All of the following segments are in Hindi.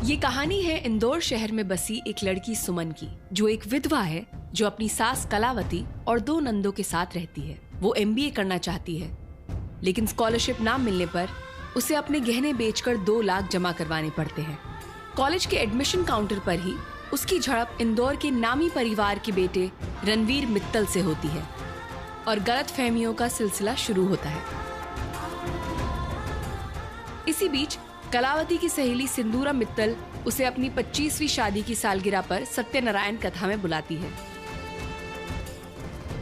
ये कहानी है इंदौर शहर में बसी एक लड़की सुमन की, जो एक विधवा है, जो अपनी सास कलावती और 2 नंदों के साथ रहती है। वो MBA करना चाहती है, लेकिन स्कॉलरशिप ना मिलने पर उसे अपने गहने बेचकर 2 लाख जमा करवाने पड़ते हैं। कॉलेज के एडमिशन काउंटर पर ही उसकी झड़प इंदौर के नामी परिवार के बेटे रणवीर मित्तल से होती है और गलतफहमियों का सिलसिला शुरू होता है। इसी बीच कलावती की सहेली सिंदूरा मित्तल उसे अपनी 25वीं शादी की सालगिरह पर सत्यनारायण कथा में बुलाती है।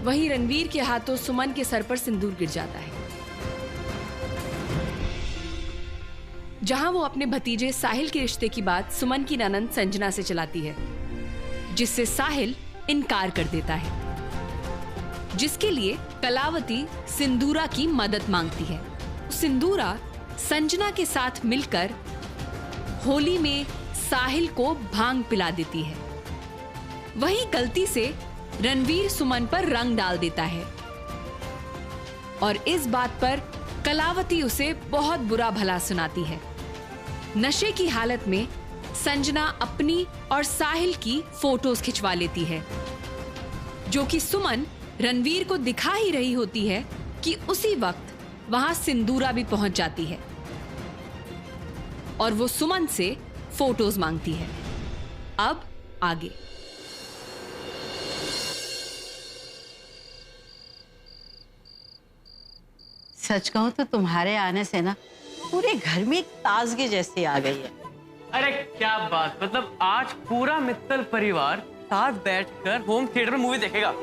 वहीं रणवीर के हाथों सुमन के सर पर सिंदूर गिर जाता है, जहां वो अपने भतीजे साहिल के रिश्ते की बात सुमन की ननंद संजना से चलाती है, जिससे साहिल इनकार कर देता है, जिसके लिए कलावती सिंदूरा की मदद मांगती है। सिंदूरा संजना के साथ मिलकर होली में साहिल को भांग पिला देती है। वहीं गलती से रणवीर सुमन पर रंग डाल देता है और इस बात पर कलावती उसे बहुत बुरा भला सुनाती है। नशे की हालत में संजना अपनी और साहिल की फोटोज खिंचवा लेती है, जो कि सुमन रणवीर को दिखा ही रही होती है कि उसी वक्त वहां सिंदूरा भी पहुंच जाती है और वो सुमन से फोटोज मांगती है। अब आगे। सच कहूं तो तुम्हारे आने से ना पूरे घर में एक ताजगी जैसी आ गई है। अरे क्या बात, मतलब आज पूरा मित्तल परिवार साथ बैठकर होम थिएटर में मूवी देखेगा।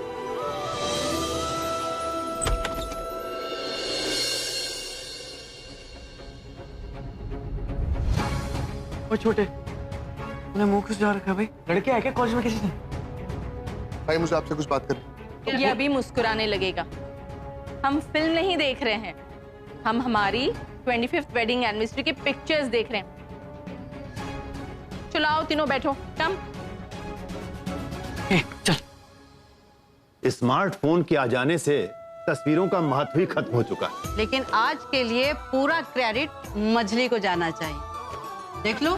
ओ छोटे, तूने मुंह क्यों सजा रखा है भाई? लड़के आए क्या कॉलेज में किसी से? भाई मुझे आपसे कुछ बात करनी। ये अभी मुस्कुराने लगेगा। हम फिल्म नहीं देख रहे हैं, हम हमारी 25th वेडिंग एनिवर्सरी के पिक्चर्स देख रहे हैं। चलो आओ तीनों बैठो, कम। चल। स्मार्टफोन के आ जाने से तस्वीरों का महत्व ही खत्म हो चुका है। लेकिन आज के लिए पूरा क्रेडिट मछली को जाना चाहिए। देख लो,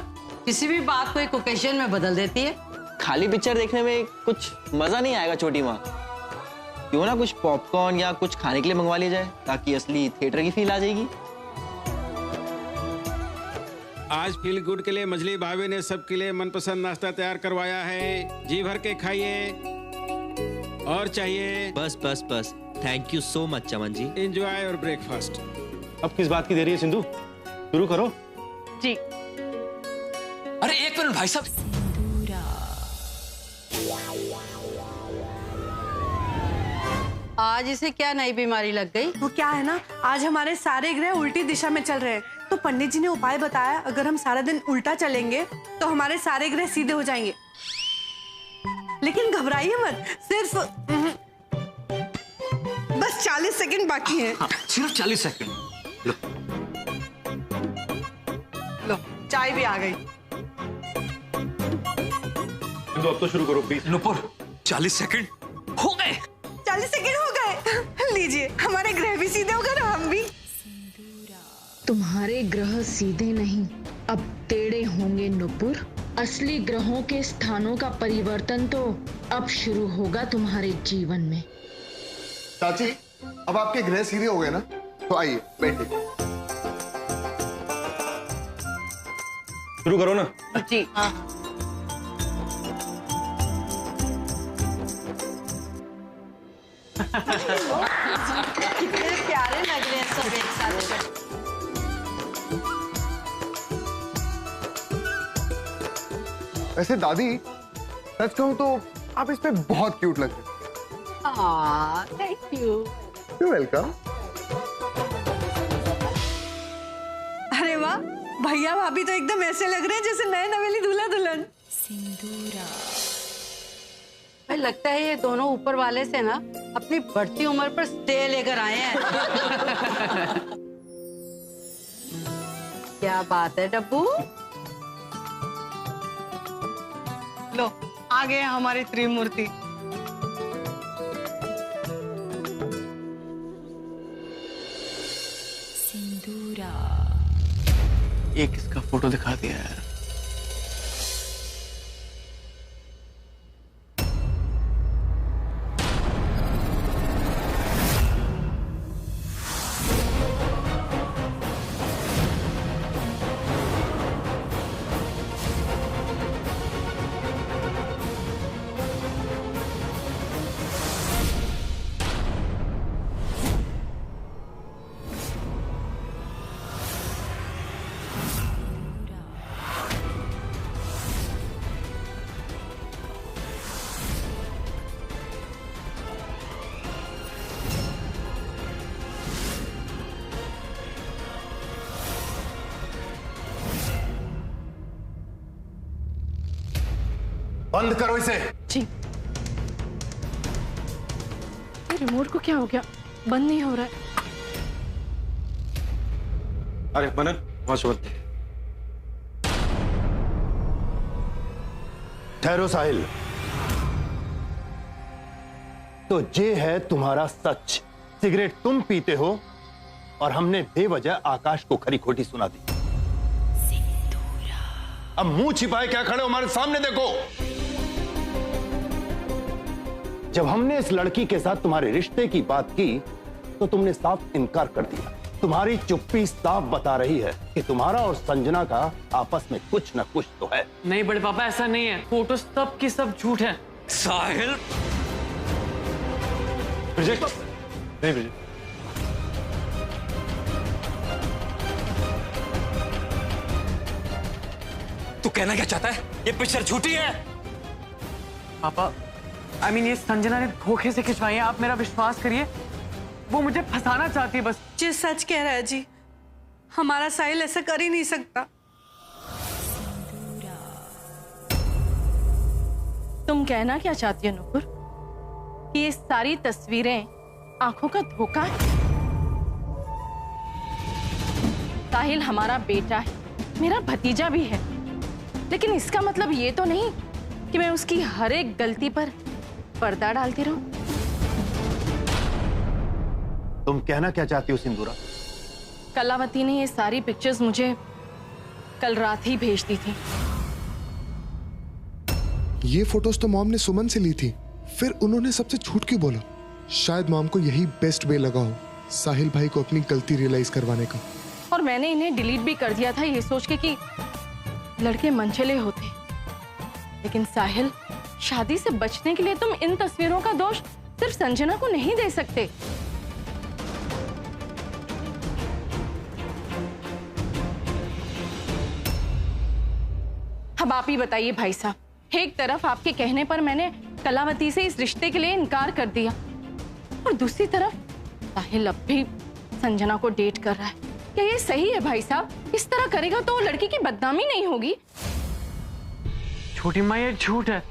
किसी भी बात को एक ओकेजन में बदल देती है। खाली पिक्चर देखने में कुछ मजा नहीं आएगा छोटी माँ। क्यों ना कुछ पॉपकॉर्न या कुछ खाने के लिए मंगवा लिया जाए, ताकि असली थिएटर की फील आ जाएगी। आज फील गुड के लिए मछली भाभी ने सबके लिए मनपसंद नाश्ता तैयार करवाया है। जी भर के खाइए। और चाहिए? बस बस बस, thank you so much Chaman ji. Enjoy your breakfast. अब किस बात की देरी है सिंधु, शुरू करो। जी। अरे एक मिनट भाई साहब। आज इसे क्या नई बीमारी लग गई? वो क्या है ना, आज हमारे सारे ग्रह उल्टी दिशा में चल रहे हैं, तो पंडित जी ने उपाय बताया, अगर हम सारा दिन उल्टा चलेंगे तो हमारे सारे ग्रह सीधे हो जाएंगे। लेकिन घबराइए मत, सिर्फ बस 40 सेकंड बाकी हैं। हाँ, सिर्फ 40 सेकंड। लो लो, चाय भी आ गई। सिंधु अब तो शुरू करो प्लीज। नुपुर, 40 सेकंड हो गए। 40 सेकंड हो गए। लीजिए, हमारे ग्रह भी सीधे हो गए, हम भी। तुम्हारे ग्रह सीधे नहीं, अब टेढ़े होंगे नुपुर। असली ग्रहों के स्थानों का परिवर्तन तो अब शुरू होगा तुम्हारे जीवन में। चाची, अब आपके ग्रह सीधे हो गए ना, तो आइए बैठिए। शुरू करो ना। जी हाँ। कितने प्यारे लग रहे हैं सब एक साथ। वैसे दादी, सच कहूं तो आप इस पे बहुत क्यूट लग रहे हैं। Thank you. You're welcome। अरे वाह, भैया भाभी तो एकदम ऐसे लग रहे हैं जैसे नए नवेली दूल्हा दुल्हन। भाई लगता है ये दोनों ऊपर वाले से ना अपनी बढ़ती उम्र पर स्टे लेकर आए हैं। क्या बात है डब्बू। लो, आ गए हमारी त्रिमूर्ति। एक इसका फोटो दिखा दिया यार। बंद करो इसे। जी। रिमोट को क्या हो गया? बंद नहीं हो रहा है। अरे मनन, वहां से मत। ठहरो साहिल। तो ये है तुम्हारा सच। सिगरेट तुम पीते हो और हमने बेवजह आकाश को खरी खोटी सुना दी। अब मुंह छिपाए क्या खड़े हो? हमारे सामने देखो। जब हमने इस लड़की के साथ तुम्हारे रिश्ते की बात की तो तुमने साफ इनकार कर दिया। तुम्हारी चुप्पी साफ बता रही है कि तुम्हारा और संजना का आपस में कुछ न कुछ तो है। नहीं बड़े पापा, ऐसा नहीं है। फोटो सब की सब झूठ है। साहिल, विजय, नहीं विजय, तू कहना क्या चाहता है? ये पिक्चर झूठी है। पापा, ये संजना ने धोखे से खिंचवाई है। आप मेरा विश्वास करिए, वो मुझे फंसाना चाहती है बस। जी सच कह रहा है जी, हमारा साहिल ऐसा कर ही नहीं सकता। तुम कहना क्या चाहती हो नुपुर? कि ये सारी तस्वीरें आंखों का धोखा है? साहिल हमारा बेटा है, मेरा भतीजा भी है, लेकिन इसका मतलब ये तो नहीं कि मैं उसकी हर एक गलती पर पर्दा डालती रहूं। तुम कहना क्या चाहती हो सिंदूरा? कलावती ने ये सारी पिक्चर्स मुझे कल रात ही भेज दी थी। ये फोटोज तो मॉम ने सुमन से ली थी, फिर उन्होंने सबसे झूठ क्यों बोला? शायद मॉम को यही बेस्ट वे लगा हो साहिल भाई को अपनी गलती रियलाइज करवाने का। और मैंने इन्हें डिलीट भी कर दिया था ये सोच के कि लड़के मनचले होते, लेकिन साहिल, शादी से बचने के लिए तुम इन तस्वीरों का दोष सिर्फ संजना को नहीं दे सकते। अब आप ही बताइए भाई साहब, एक तरफ आपके कहने पर मैंने कलावती से इस रिश्ते के लिए इनकार कर दिया और दूसरी तरफ साहिल अब भी संजना को डेट कर रहा है। क्या ये सही है भाई साहब? इस तरह करेगा तो लड़की की बदनामी नहीं होगी? छोटी माँ, ये झूठ है।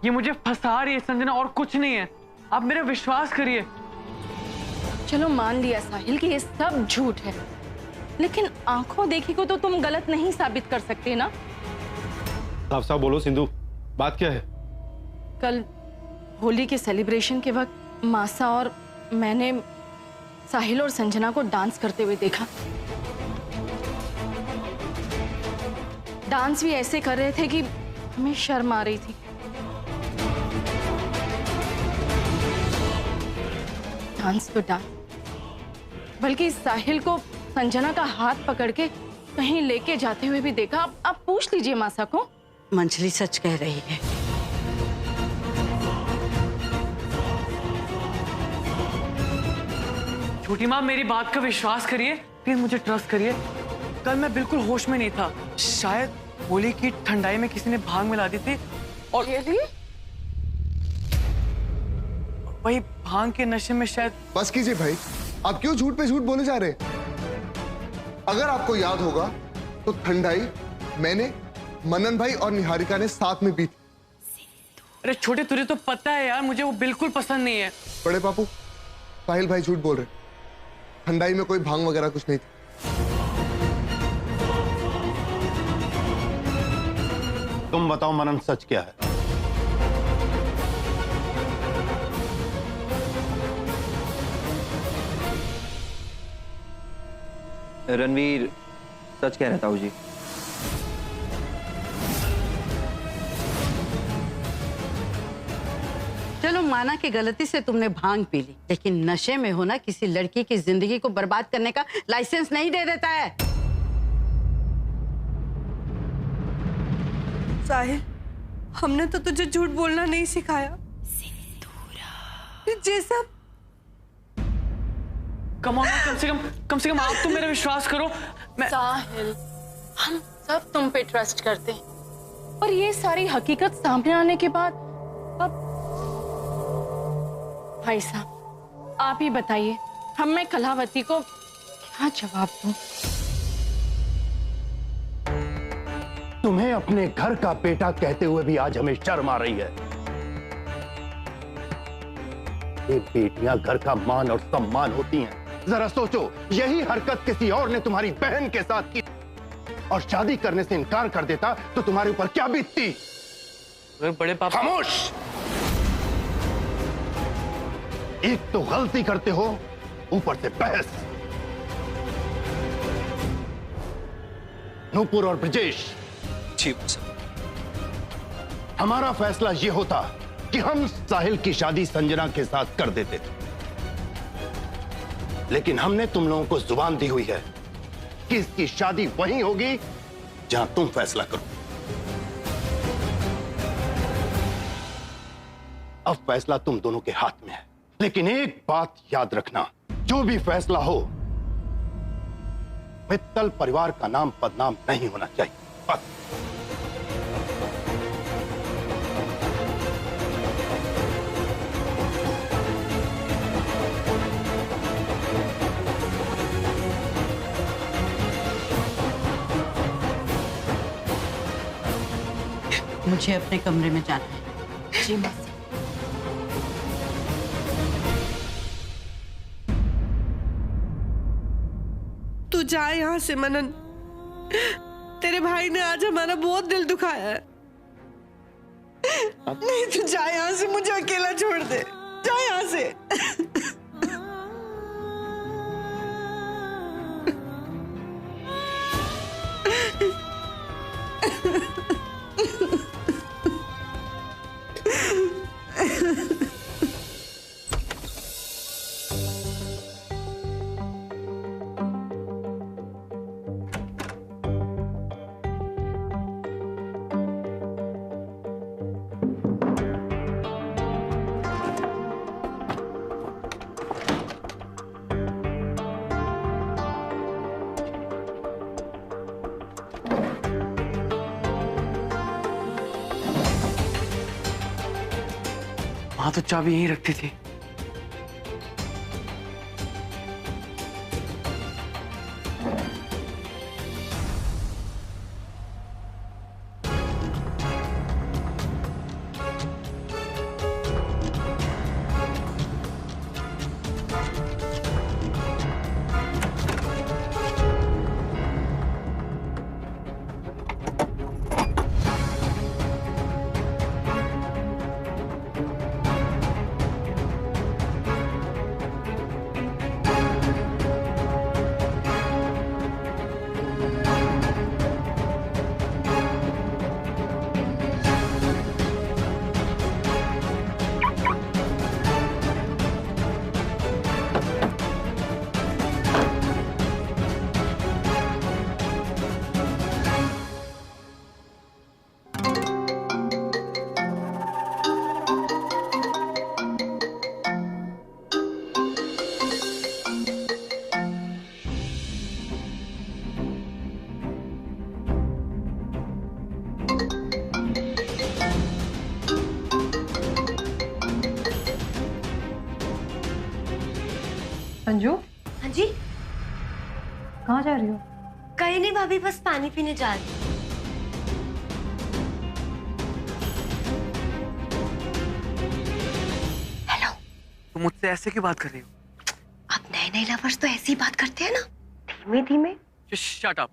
ये मुझे फंसा रही है संजना, और कुछ नहीं है। आप मेरा विश्वास करिए। चलो मान लिया साहिल कि ये सब झूठ है, लेकिन आंखों देखी को तो तुम गलत नहीं साबित कर सकते ना। साफ साफ बोलो सिंधु, बात क्या है? कल होली के सेलिब्रेशन के वक्त मासा और मैंने साहिल और संजना को डांस करते हुए देखा। डांस भी ऐसे कर रहे थे कि हमें शर्म आ रही थी। डांस तो डांस, बल्कि साहिल को संजना का हाथ पकड़ के कहीं लेके जाते हुए भी देखा। आप पूछ लीजिए मासा को। मंजली सच कह रही है। छोटी माँ, मेरी बात का विश्वास करिए, प्लीज मुझे ट्रस्ट करिए। कल मैं बिल्कुल होश में नहीं था। शायद होली की ठंडाई में किसी ने भांग मिला दी थी और वही भांग के नशे में शायद। बस कीजिए भाई, आप क्यों झूठ पे झूठ बोले जा रहे हैं? अगर आपको याद होगा तो ठंडाई मैंने, मनन भाई और निहारिका ने साथ में पी थी। अरे छोटे, तुझे तो पता है यार, मुझे वो बिल्कुल पसंद नहीं है। बड़े पापू, साहिल भाई झूठ बोल रहे। ठंडाई में कोई भांग वगैरह कुछ नहीं था। तुम बताओ मनन, सच क्या है? रणवीर सच कह रहा ताऊ जी। चलो माना कि गलती से तुमने भांग पी ली, लेकिन नशे में होना किसी लड़की की जिंदगी को बर्बाद करने का लाइसेंस नहीं दे देता है। साहिल, हमने तो तुझे झूठ बोलना नहीं सिखाया। ये सब कम से कम आप तो मेरा विश्वास करो। साहिल, हम सब तुम पे ट्रस्ट करते हैं, और ये सारी हकीकत सामने आने के बाद अब भाई साहब आप ही बताइए, हम मैं कलावती को क्या जवाब दूं? तुम्हें अपने घर का बेटा कहते हुए भी आज हमें शर्म आ रही है। ये बेटियां घर का मान और सम्मान होती हैं। जरा सोचो, यही हरकत किसी और ने तुम्हारी बहन के साथ की और शादी करने से इनकार कर देता तो तुम्हारे ऊपर क्या बीतती? बड़े पापा। खामोश! एक तो गलती करते हो, ऊपर से बहस। नूपुर और ब्रजेश, जी सर। हमारा फैसला यह होता कि हम साहिल की शादी संजना के साथ कर देते, लेकिन हमने तुम लोगों को जुबान दी हुई है कि इसकी शादी वहीं होगी जहां तुम फैसला करो। अब फैसला तुम दोनों के हाथ में है, लेकिन एक बात याद रखना, जो भी फैसला हो, मित्तल परिवार का नाम बदनाम नहीं होना चाहिए। बस। मुझे अपने कमरे में जाना है। जी मौसी। तू जा यहाँ से मनन। तेरे भाई ने आज हमारा बहुत दिल दुखाया है। नहीं, तू जा यहाँ से, मुझे अकेला छोड़ दे। जा यहाँ से। हाँ, तो चाबी यहीं रखती थी। अंजू। हाँ जी। कहाँ जा रही हो? कहीं नहीं भाभी, बस पानी पीने जा रही हूँ। हेलो। तुम मुझसे ऐसे क्यों बात कर रही हो? अब नए नए लवर्स तो ऐसी बात करते हैं ना, धीमे धीमे। Shut up.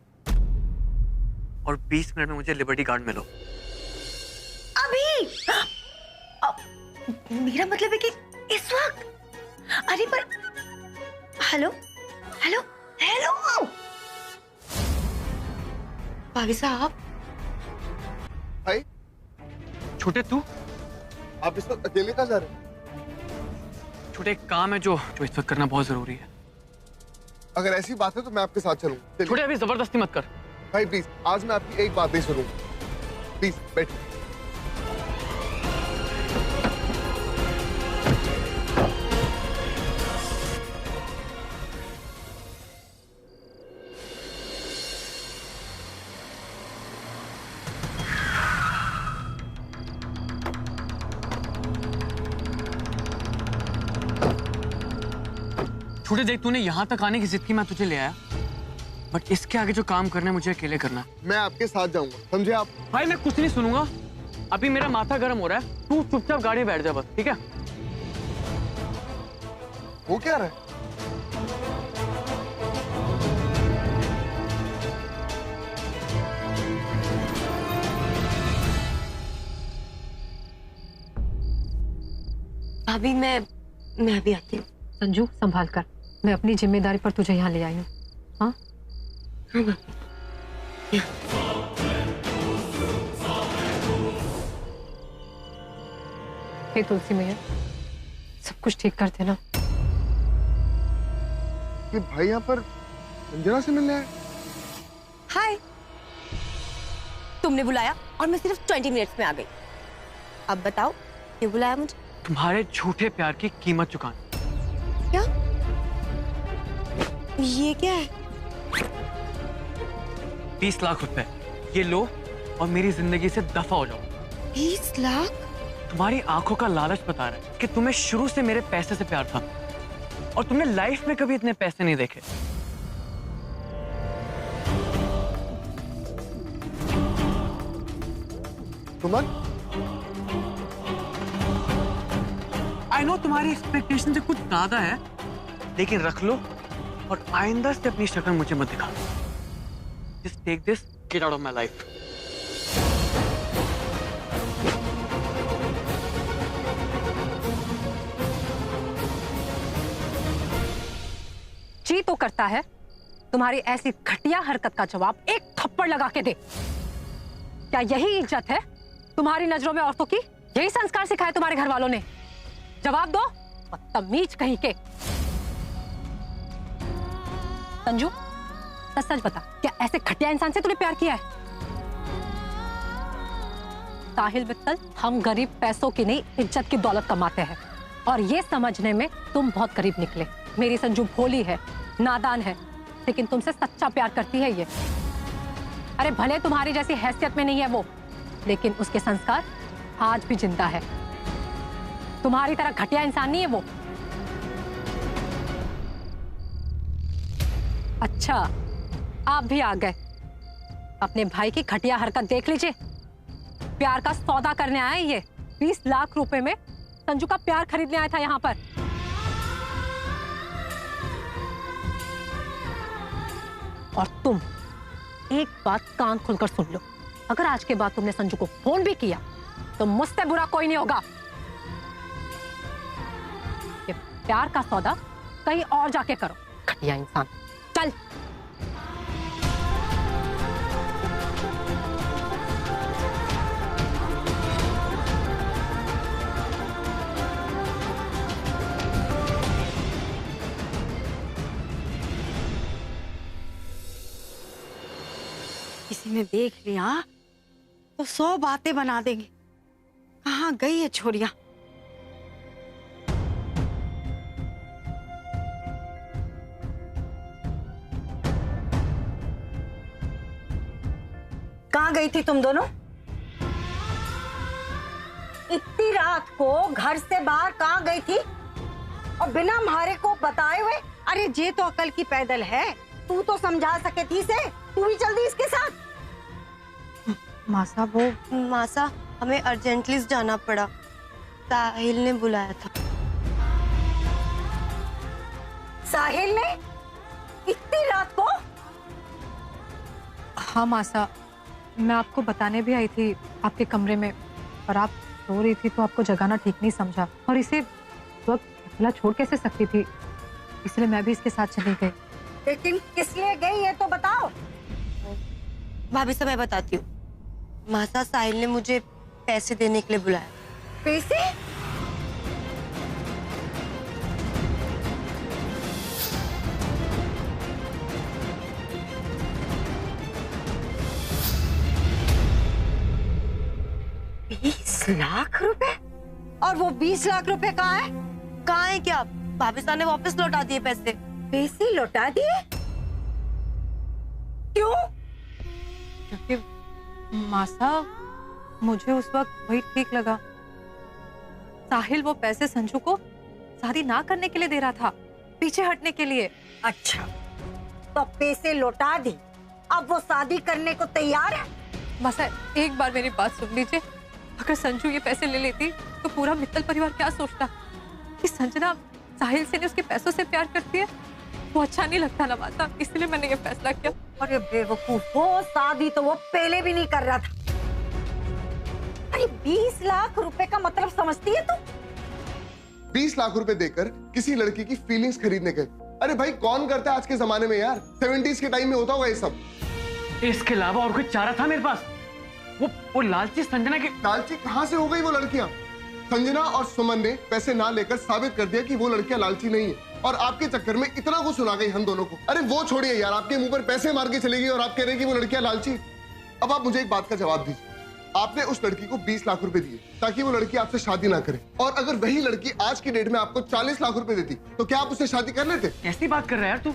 और 20 मिनट में मुझे लिबर्टी गार्ड मिलो। अभी? मेरा मतलब है कि इस वक्त? अरे पर हेलो हेलो हेलो भाभी साहब। भाई छोटे, तू? आप इस वक्त अकेले कहाँ जा रहे हैं? छोटे, एक काम है जो इस वक्त करना बहुत जरूरी है। अगर ऐसी बात है तो मैं आपके साथ चलूं। छोटे, अभी जबरदस्ती मत कर। भाई प्लीज, आज मैं आपकी एक बात नहीं सुनूंगा। प्लीज बैठिए। छोटे, देख, तूने यहां तक आने की जिद की, मैं तुझे ले आया। बट इसके आगे जो काम करना है मुझे अकेले करना है। मैं आपके साथ जाऊंगा, समझे आप? भाई मैं कुछ नहीं सुनूंगा, अभी मेरा माथा गर्म हो रहा है, तू चुपचाप गाड़ी में बैठ जा बस, ठीक है? वो क्या रहा है? भाभी मैं अभी आती हूँ। संजू संभाल कर, मैं अपनी जिम्मेदारी पर तुझे यहाँ ले आई हूँ। हाँ हाँ भाभी। हे तुलसी मैया, सब कुछ ठीक कर देना। ये भाई यहाँ पर संजना से मिलने आए? हाय, तुमने बुलाया और मैं सिर्फ 20 मिनट्स में आ गई। अब बताओ क्यों बुलाया मुझे? तुम्हारे झूठे प्यार की कीमत चुकाने। क्या? ये क्या है? 20 लाख रुपए, ये लो और मेरी जिंदगी से दफा हो जाओ। 20 लाख? तुम्हारी आंखों का लालच बता रहा है कि तुम्हें शुरू से मेरे पैसे से प्यार था और तुमने लाइफ में कभी इतने पैसे नहीं देखे। सुमन, आई नो तुम्हारी एक्सपेक्टेशन से कुछ ज्यादा है, लेकिन रख लो और आइंदा से अपनी शक्ल मुझे मत दिखा। Just take this, get out of my life. जी तो करता है तुम्हारी ऐसी घटिया हरकत का जवाब एक थप्पड़ लगा के दे। क्या यही इज्जत है तुम्हारी नजरों में औरतों की? यही संस्कार सिखाए तुम्हारे घर वालों ने? जवाब दो, बदतमीज कहीं के। संजू सच सच बता, क्या ऐसे घटिया इंसान से तूने प्यार किया है? साहिल मित्तल, हम गरीब पैसों की नहीं इज्जत की दौलत कमाते हैं और ये समझने में तुम बहुत गरीब निकले। मेरी संजू भोली है, नादान है, लेकिन तुमसे सच्चा प्यार करती है ये। अरे भले तुम्हारी जैसी हैसियत में नहीं है वो, लेकिन उसके संस्कार आज भी जिंदा है। तुम्हारी तरह घटिया इंसान नहीं है वो। अच्छा, आप भी आ गए। अपने भाई की घटिया हरकत देख लीजिए। प्यार का सौदा करने आया ये। 20 लाख रुपए में संजू का प्यार खरीदने आया था यहाँ पर। और तुम एक बात कान खोलकर सुन लो, अगर आज के बाद तुमने संजू को फोन भी किया तो मुझसे बुरा कोई नहीं होगा। ये प्यार का सौदा कहीं और जाके करो, घटिया इंसान। चल। किसी ने देख लिया तो 100 बातें बना देंगे। कहाँ गई है छोरिया? कहाँ गई थी तुम दोनों? इतनी रात को घर से बाहर कहाँ गई थी और बिना हमारे को बताए हुए? अरे जे तो अकल की पैदल है, तू तो समझा सके थी से, तू भी चल दी इसके साथ। मासा, वो मासा, हमें अर्जेंटली जाना पड़ा, साहिल ने बुलाया था। साहिल ने? इतनी रात को? हाँ मासा, मैं आपको बताने भी आई थी आपके कमरे में, पर आप सो रही थी तो आपको जगाना ठीक नहीं समझा, और इसे वक्त अकेला छोड़ कैसे सकती थी, इसलिए मैं भी इसके साथ चली गई। लेकिन किस लिए गई है तो बताओ। भाभी से मैं बताती हूँ। मासा, साहिल ने मुझे पैसे देने के लिए बुलाया। पैसे? ₹20 लाख? और वो 20 लाख रुपए कहाँ है? कहाँ है क्या? भाभी साहब ने वापस लौटा दिए पैसे। पैसे लौटा दिए? क्यों? क्योंकि मासा, मुझे उस वक्त वही ठीक लगा। साहिल वो पैसे संजू को शादी ना करने के लिए दे रहा था, पीछे हटने के लिए। अच्छा, तो पैसे लौटा दी, अब वो शादी करने को तैयार है। मासा एक बार मेरी बात सुन लीजिए, अगर संजू ये पैसे ले लेती तो पूरा मित्तल परिवार क्या सोचता कि संजना साहिल से नहीं उसके पैसों से प्यार करती है। वो अच्छा नहीं लगता ना मासा, इसलिए मैंने ये फैसला किया। अरे बेवकूफ, वो शादी तो वो पहले भी नहीं कर रहा था। अरे 20 लाख रुपए का मतलब समझती है तू? 20 लाख रुपए देकर किसी लड़की की फीलिंग्स खरीदने के, अरे भाई कौन करता है आज के जमाने में यार? 70s के टाइम में होता होगा ये सब। इसके अलावा और कोई चारा था मेरे पास? वो लालची संजना के। लालची कहां से हो गई वो लड़कियां? संजना और सुमन ने पैसे ना लेकर साबित कर दिया कि वो लड़कियां लालची नहीं है, और आपके चक्कर में इतना कुछ सुना गई हम दोनों को। अरे वो छोड़िए यार, आपके मुंह पर पैसे मार के चलेगी और आप कह रहे हैं कि वो लड़कियां लालची। अब आप मुझे एक बात का जवाब दीजिए, आपने उस लड़की को 20 लाख रुपए दिए ताकि वो लड़की आपसे शादी ना करे, और अगर वही लड़की आज की डेट में आपको 40 लाख रुपए देती तो क्या आप उससे शादी कर लेते? कैसी बात कर रहा है यार तू?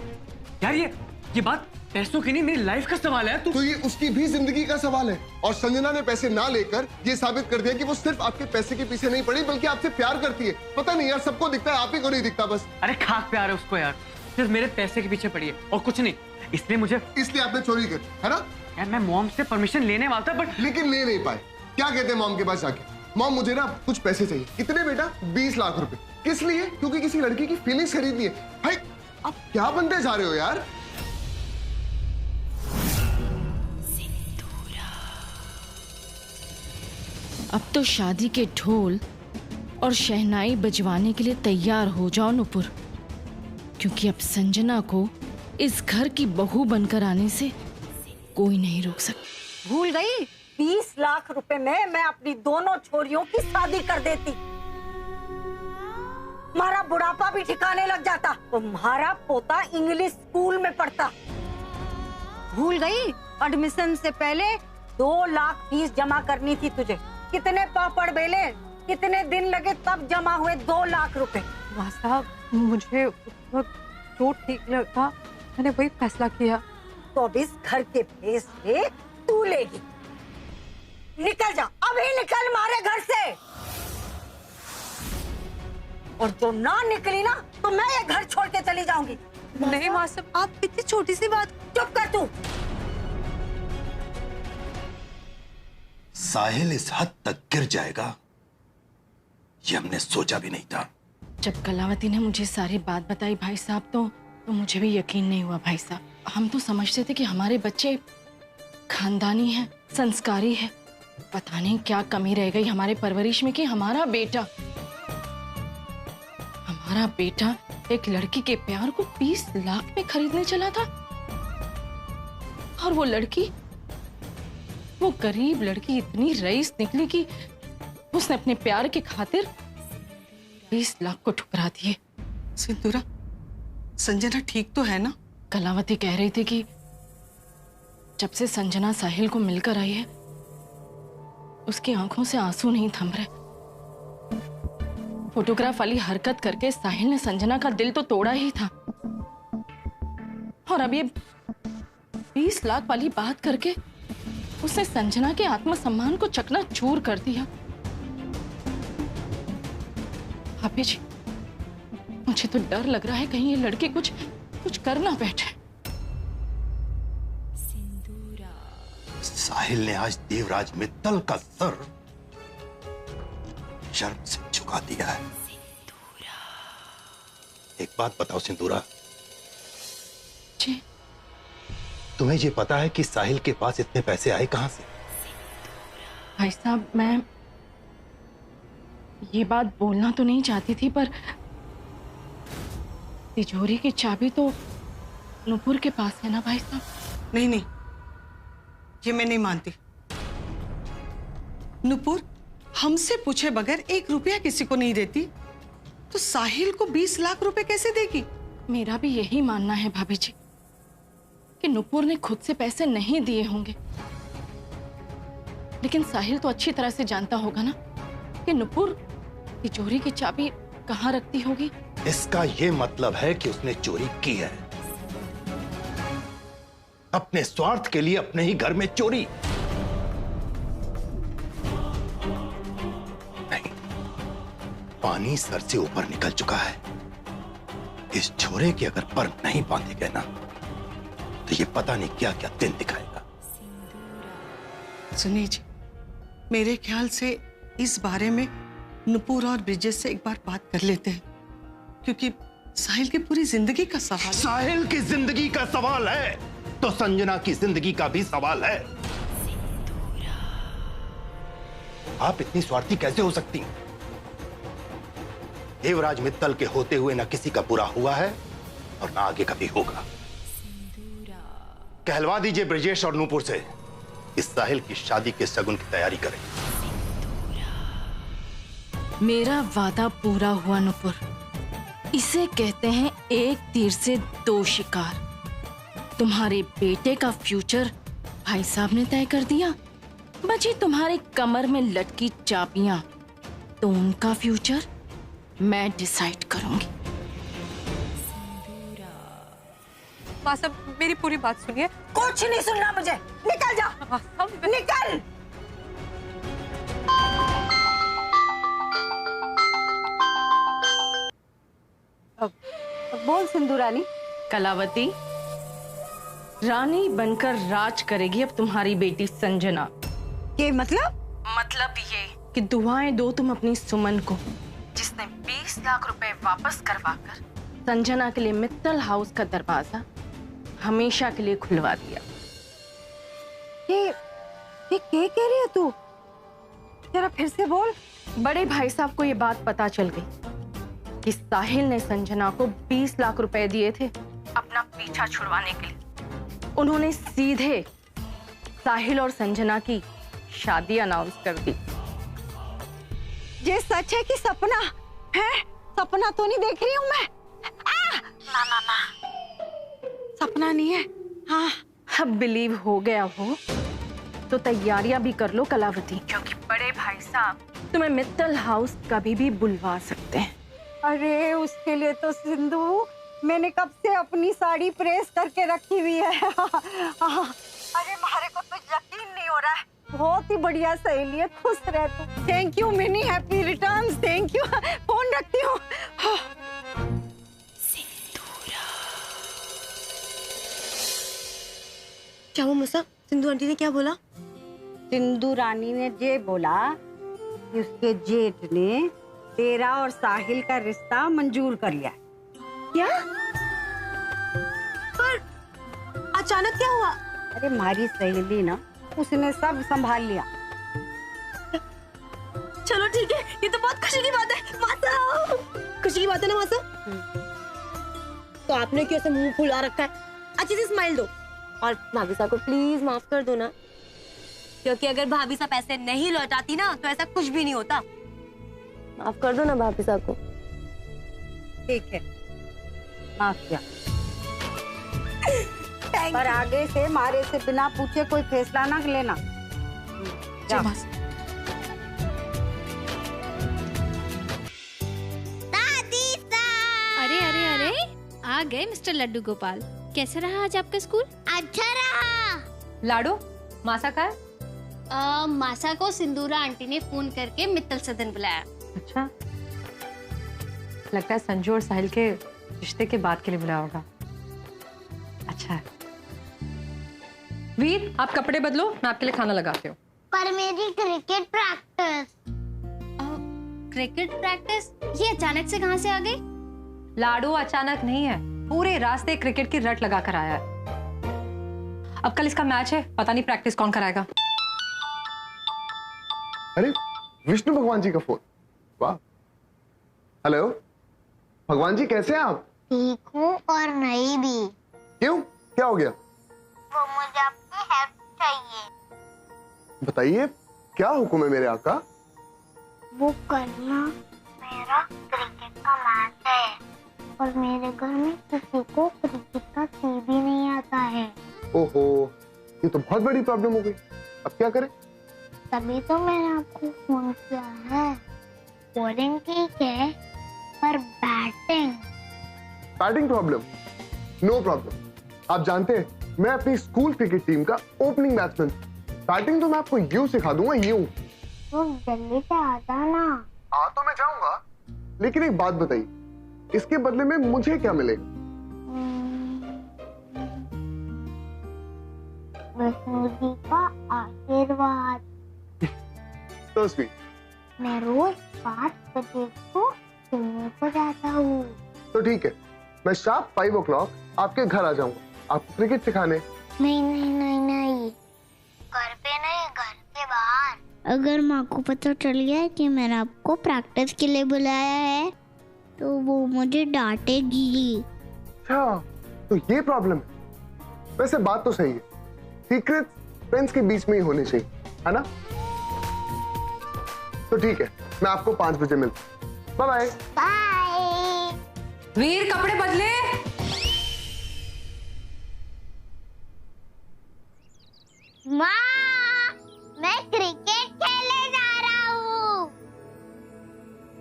यार ये बात पैसों की नहीं, मेरी लाइफ का सवाल है। तो ये उसकी भी जिंदगी का सवाल है, और संजना ने पैसे ना लेकर ये साबित कर दिया कि वो सिर्फ आपके पैसे के पीछे नहीं पड़ी बल्कि आपसे प्यार करती है। पता नहीं यार, सबको दिखता है, आप ही को नहीं दिखता बस। अरे खाक प्यार है उसको यार, सिर्फ मेरे पैसे के पीछे पड़ी है और कुछ नहीं। इसलिए आपने चोरी करी है ना? यार मैं मॉम से परमिशन लेने वाला था बट लेकिन ले नहीं पाए। क्या कहते हैं मॉम के पास जाके, मॉम मुझे ना कुछ पैसे चाहिए। कितने बेटा? 20 लाख रुपए। किस लिए? क्योंकि किसी लड़की की फीलिंग्स खरीदनी है। भाई आप क्या बनते जा रहे हो यार? अब तो शादी के ढोल और शहनाई बजवाने के लिए तैयार हो जाओ नुपुर, क्योंकि अब संजना को इस घर की बहू बनकर आने से कोई नहीं रोक सकता। भूल गई 20 लाख रुपए में मैं अपनी दोनों छोरियों की शादी कर देती, हमारा बुढ़ापा भी ठिकाने लग जाता, तुम्हारा पोता इंग्लिश स्कूल में पढ़ता। भूल गई एडमिशन से पहले 2 लाख फीस जमा करनी थी तुझे। कितने पापड़ बेले, कितने दिन लगे तब जमा हुए 2 लाख रुपए। माँ साहब मुझे उस वक्त जो ठीक लगा मैंने वही फैसला किया। तो अब इस घर के फैसले तू लेगी। निकल जा, अभी निकल मारे घर से। और जो ना निकली ना तो मैं ये घर छोड़ के चली जाऊंगी। नहीं माँ साहब, आप इतनी छोटी सी बात। चुप कर तू। साहिल इस हद तक गिर जाएगा ये हमने सोचा भी नहीं था। जब कलावती ने मुझे सारी बात बताई भाई साहब तो मुझे भी यकीन नहीं हुआ भाई साहब। हम तो समझते थे कि हमारे बच्चे खानदानी हैं, संस्कारी है। पता नहीं क्या कमी रह गई हमारे परवरिश में कि हमारा बेटा एक लड़की के प्यार को 20 लाख में खरीदने चला था। और वो लड़की, वो गरीब लड़की इतनी रईस निकली कि उसने अपने प्यार के खातिर 20 लाख को ठुकरा दिए। सिंदूरा, संजना ठीक तो है ना? कलावती कह रही थी कि जब से संजना साहिल को मिलकर आई है उसकी आंखों से आंसू नहीं थम रहे। फोटोग्राफ वाली हरकत करके साहिल ने संजना का दिल तो तोड़ा ही था, और अब ये 20 लाख वाली बात करके उसने संजना के आत्मसम्मान को चकनाचूर कर दिया। भाभी जी, मुझे तो डर लग रहा है कहीं ये लड़की कुछ कर ना बैठे। साहिल ने आज देवराज मित्तल का सर शर्म से झुका दिया है। एक बात बताओ सिंदूरा, जी तुम्हें ये पता है कि साहिल के पास इतने पैसे आए कहां से? भाई साहब, मैं ये बात बोलना तो नहीं चाहती थी, पर तिजोरी की चाबी तो नुपुर के पास है ना भाई साहब। नहीं, ये मैं नहीं मानती। नुपुर हमसे पूछे बगैर 1 रुपया किसी को नहीं देती, तो साहिल को 20 लाख रुपए कैसे देगी? मेरा भी यही मानना है भाभी जी कि नुपुर ने खुद से पैसे नहीं दिए होंगे, लेकिन साहिल तो अच्छी तरह से जानता होगा ना कि नुपुर तिजोरी की चाबी कहाँ रखती होगी। इसका ये मतलब है कि उसने चोरी की है, अपने स्वार्थ के लिए अपने ही घर में चोरी। नहीं, पानी सर से ऊपर निकल चुका है। इस छोरे के अगर पर नहीं बांधे गए ना तो ये पता नहीं क्या क्या दिन दिखाएगा। सुनिए जी, मेरे ख्याल से इस बारे में नुपुर और ब्रिजेश से एक बार बात कर लेते हैं, क्योंकि साहिल की पूरी जिंदगी का सवाल है। साहिल की जिंदगी का सवाल है तो संजना की जिंदगी का भी सवाल है। आप इतनी स्वार्थी कैसे हो सकती हैं? देवराज मित्तल के होते हुए न किसी का बुरा हुआ है और न आगे कभी होगा। कहलवा दीजिए ब्रिजेश और नूपुर से इस साहिल की शादी के शगुन की तैयारी करें। मेरा वादा पूरा हुआ नुपुर। इसे कहते हैं एक तीर से दो शिकार। तुम्हारे बेटे का फ्यूचर भाई साहब ने तय कर दिया, बची तुम्हारे कमर में लटकी चाबियां, तो उनका फ्यूचर मैं डिसाइड करूंगी। माँ साहब, मेरी पूरी बात सुनिए। कुछ नहीं सुनना मुझे, निकल जा, निकल। अब बोल सिंधु रानी। कलावती, रानी बनकर राज करेगी अब तुम्हारी बेटी संजना। ये मतलब ये कि दुआएं दो तुम अपनी सुमन को, जिसने 20 लाख रुपए वापस करवाकर संजना के लिए मित्तल हाउस का दरवाजा हमेशा के लिए खुलवा दिया। ये क्या कह रही है तू? जरा फिर से बोल। बड़े भाई साहब को ये बात पता चल गई कि साहिल ने संजना को 20 लाख रुपए दिए थे अपना पीछा छुड़वाने के लिए। उन्होंने सीधे साहिल और संजना की शादी अनाउंस कर दी। ये सच है कि सपना है? सपना तो नहीं देख रही हूँ मैं। ना सपना नहीं है। हाँ, अब बिलीव हो गया हो तो तैयारियां भी कर लो कलावती, क्योंकि बड़े भाई साहब तुम्हें मित्तल हाउस कभी भी बुलवा सकते हैं। अरे उसके लिए तो सिंधु मैंने कब से अपनी साड़ी प्रेस करके रखी हुई है। अरे हमारे को तो यकीन नहीं हो रहा है। बहुत ही बढ़िया सहेली है, खुश रह तू। Thank you mini, happy returns. Thank you. Phone रखती हूँ। क्या हुआ मुसा? सिंधु आंटी ने क्या बोला? सिंधु रानी ने ये बोला कि उसके जेठ ने तेरा और साहिल का रिश्ता मंजूर कर लिया। क्या? पर अचानक क्या हुआ? अरे हमारी सहेली ना, उसने सब संभाल लिया। चलो ठीक है, ये तो बहुत खुशी की बात है मासा। खुशी की बात है ना मासा? तो आपने क्यों ऐसे मुंह फुला रखा है? अच्छे से स्माइल दो और भाभी साहब को प्लीज माफ कर दो ना, क्योंकि अगर भाभी साहब पैसे नहीं लौटाती ना तो ऐसा कुछ भी नहीं होता। माफ कर दो ना भाभी साहब को। ठीक है, माफ किया। पर आगे से मारे से बिना पूछे कोई फैसला ना लेना। अरे अरे अरे, आ गए मिस्टर लड्डू गोपाल। कैसे रहा आज आपका स्कूल? अच्छा रहा। लाडो, मासा का है? मासा को सिंदूरा आंटी ने फोन करके मित्तल सदन बुलाया। अच्छा, लगता है संजू और साहिल के रिश्ते के बाद के लिए बुलाया होगा। अच्छा है। वीर, आप कपड़े बदलो, मैं आपके लिए खाना लगाती हूँ। पर मेरी क्रिकेट प्रैक्टिस। Cricket practice? ये अचानक से कहाँ से आ गई? लाडो अचानक नहीं है, पूरे रास्ते क्रिकेट की रट लगा कर आया है। अब कल इसका मैच है, पता नहीं प्रैक्टिस कौन कराएगा। अरे विष्णु भगवान जी का फोन। वाह। हेलो भगवान जी, कैसे हैं आप? ठीक हूँ और नहीं भी। क्यों, क्या हो गया? वो मुझे आपकी हेल्प चाहिए। बताइए, क्या हुक्म है मेरे आका? वो करना, मेरा क्रिकेट का मैच है और मेरे घर में किसी को क्रिकेट का सी भी नहीं आता है। ओहो, ये तो बहुत बड़ी प्रॉब्लम हो गई। अब क्या करें? तभी तो मैंने आपको फोन किया है। बॉलिंग ठीक है पर बैटिंग प्रॉब्लम? No problem. आप जानते हैं मैं अपनी स्कूल क्रिकेट टीम का ओपनिंग बैट्समैन। बैटिंग तो मैं आपको यूं सिखा दूंगा, यूं। तो जल्दी से आ जाना। आ तो मैं जाऊंगा, लेकिन एक बात बताइए, इसके बदले में मुझे क्या मिलेगा? विष्णु जी का आशीर्वाद। तो स्वीट। मैं रोज 5 बजे को खेलने को जाता हूँ। तो ठीक है, मैं शार्प 5 o'clock आपके घर आ जाऊंगा आपको क्रिकेट सिखाने। नहीं नहीं नहीं नहीं, घर पे नहीं, घर के बाहर। अगर माँ को पता चल गया कि मैंने आपको प्रैक्टिस के लिए बुलाया है तो वो मुझे डांटेगी। अच्छा, तो ये प्रॉब्लम है। वैसे बात तो सही है, सीक्रेट फ्रेंड्स के बीच में ही होने चाहिए, है ना? तो ठीक है, मैं आपको 5 बजे मिलता हूँ। Bye bye. बाय। वीर कपड़े बदले। माँ, मैं क्रिकेट खेलने जा रहा हूँ।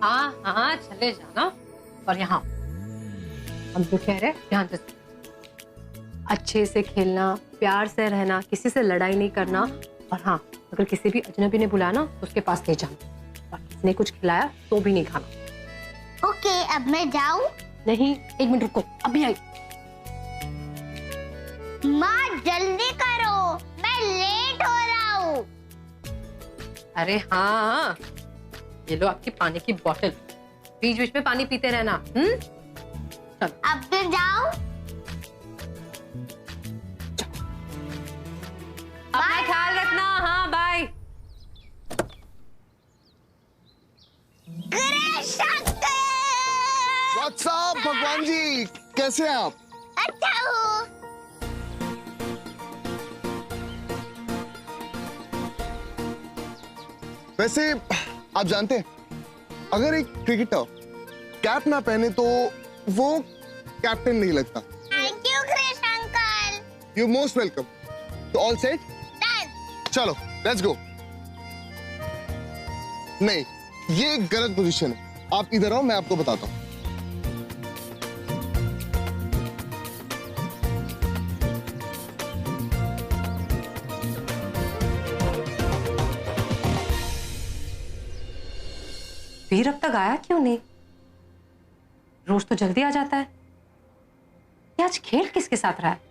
हाँ हाँ चले जाना। और यहाँ हम जो कह रहे ध्यान से, अच्छे से खेलना, प्यार से रहना, किसी से लड़ाई नहीं करना। और हाँ, अगर किसी भी अजनबी ने बुलाया ना तो उसके पास नहीं जाना, और किसी ने कुछ खिलाया तो भी नहीं खाना। ओके, अब मैं जाऊँ? नहीं, 1 मिनट रुको, अभी आई। माँ जल्दी करो, मैं लेट हो रहा हूँ। अरे हाँ, ये लो आपकी पानी की बोतल, बीच बीच में पानी पीते रहना। अब तो जाओ। अपना ख्याल रखना। हाँ बाय। व्हाट्सअप भगवान जी, कैसे हैं आप? अच्छा हूँ। वैसे आप जानते हैं, अगर एक क्रिकेटर कैप ना पहने तो वो कैप्टन नहीं लगता। Thank you Krish uncle. You most welcome. तो ऑल सेट? चलो लेट्स गो। नहीं, ये एक गलत पोजीशन है, आप इधर आओ, मैं आपको बताता हूँ। वीर अब तक आया क्यों नहीं? रोज तो जल्दी आ जाता है। ये आज खेल किसके साथ रहा है?